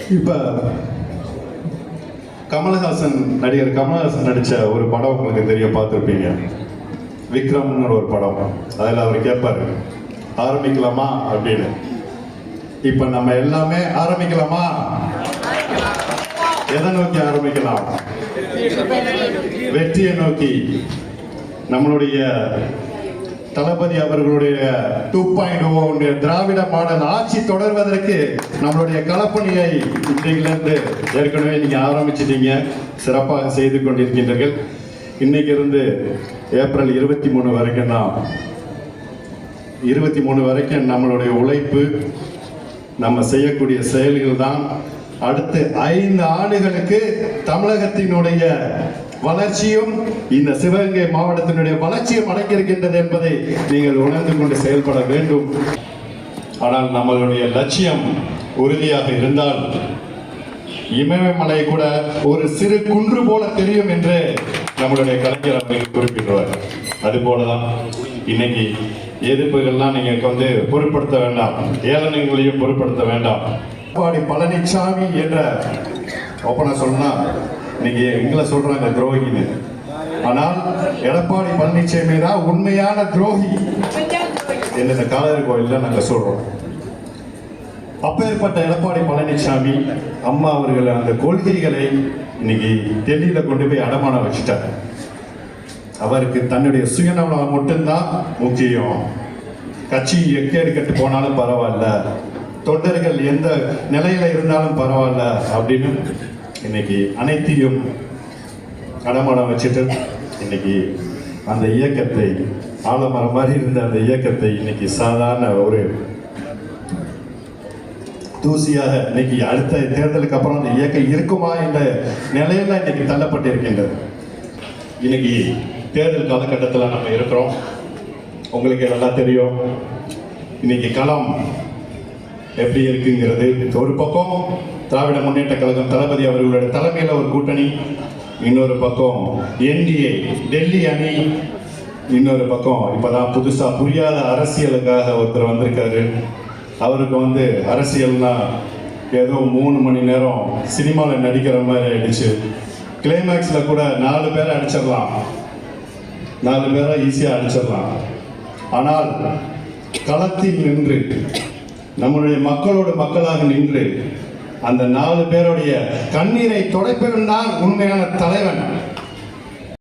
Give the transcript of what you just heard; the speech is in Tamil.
இப்ப நடிகர் கமலஹாசன் நடிச்ச ஒரு படம் உங்களுக்கு தெரிய பார்த்துருப்பீங்க, விக்ரம்னு ஒரு படம். அதில் அவர் கேட்பாரு, ஆரம்பிக்கலாமா அப்படின்னு. இப்ப நம்ம எல்லாமே ஆரம்பிக்கலாமா? எதை நோக்கி ஆரம்பிக்கலாம்? வெற்றியை நோக்கி. நம்மளுடைய தளபதி அவர்களுடைய 2.0 திராவிட மாடல் ஆட்சி தொடர்வதற்கு நம்மளுடைய களப்பணியை இன்றையிலிருந்து ஏற்கனவே நீங்க ஆரம்பிச்சிட்டீங்க, சிறப்பாக செய்து கொண்டிருக்கின்றீர்கள். இன்னைக்கு இருந்து ஏப்ரல் 23 வரைக்கும் தான், 23 வரைக்கும் நம்மளுடைய உழைப்பு, நம்ம செய்யக்கூடிய செயல்கள் தான் அடுத்த 5 ஆண்டுகளுக்கு தமிழகத்தினுடைய வளர்ச்சியும் இந்த சிவகங்கை மாவட்டத்தினுடைய வளர்ச்சியும் அடங்கியிருக்கின்றது என்பதை நீங்கள் உணர்ந்து கொண்டு செயல்பட வேண்டும். ஆனால் நம்மளுடைய லட்சியம் உறுதியாக இருந்தால் இமயமலை கூட ஒரு சிறு குன்று போல தெரியும் என்று நம்மளுடைய கலைஞர் அவர்கள் குறிப்பிடுவார். அது போலதான் இன்னைக்கு எதிர்ப்புகள்லாம் நீங்க பொருட்படுத்த வேண்டாம், ஏளனங்களையும் பொருட்படுத்த வேண்டாம். எடப்பாடி பழனிசாமி என்ற ஓப்பனா சொன்னா இன்னைக்கு எங்களை சொல்றாங்க துரோகின்னு. ஆனால் எடப்பாடி பழனிசாமி தான் உண்மையான துரோகி என்று இந்த காலர் கோயில்ல நாங்க சொல்றோம். அப்பேற்பட்ட எடப்பாடி பழனிசாமி அம்மா அவர்கள் அந்த கொள்கைகளை இன்னைக்கு டெல்லியில கொண்டு போய் அடமானம் வச்சுட்டார். அவருக்கு தன்னுடைய சுயநலம் மட்டும்தான் முக்கியம். கட்சி எக்கேடு கட்டு போனாலும் பரவாயில்ல, தொண்டர்கள் எந்த நிலையில இருந்தாலும் பரவாயில்ல அப்படின்னு இன்னைக்கு அனைத்தையும் அடமானம் வச்சுட்டு இன்னைக்கு அந்த இயக்கத்தை, ஆலமரம் மாதிரி இருந்த அந்த இயக்கத்தை இன்னைக்கு சாதாரண ஒரு தூசியாக இன்னைக்கு அடுத்த தேர்தலுக்கு அப்புறம் அந்த இயக்கம் இருக்குமா என்ற நிலையில இன்னைக்கு தள்ளப்பட்டிருக்கின்றது. இன்னைக்கு தேர்தல் காலகட்டத்தில் நம்ம இருக்கிறோம். உங்களுக்கு நல்லா தெரியும் இன்னைக்கு களம் எப்படி இருக்குங்கிறது. ஒரு பக்கம் திராவிட முன்னேற்ற கழகம் தளபதி அவர்களுடைய தலைமையில் ஒரு கூட்டணி, இன்னொரு பக்கம் என்டிஏ டெல்லி அணி, இன்னொரு பக்கம் இப்பதான் புதுசா புரியாத அரசியலுக்காக ஒருத்தர் வந்திருக்காரு. அவருக்கு அரசியல்னா ஏதோ 3 மணி நேரம் சினிமாவில் நடிக்கிற மாதிரி ஆயிடுச்சு. கிளைமேக்ஸ்ல கூட 4 பேரை அடிச்சிடலாம், 4 பேரை ஈஸியா அடிச்சிடலாம். ஆனால் களத்தில் நின்று நம்முடைய மக்களோடு மக்களாக நின்று அந்த 4 பேருடைய கண்ணீரை துடைப்பவன் தான் உண்மையான தலைவன்.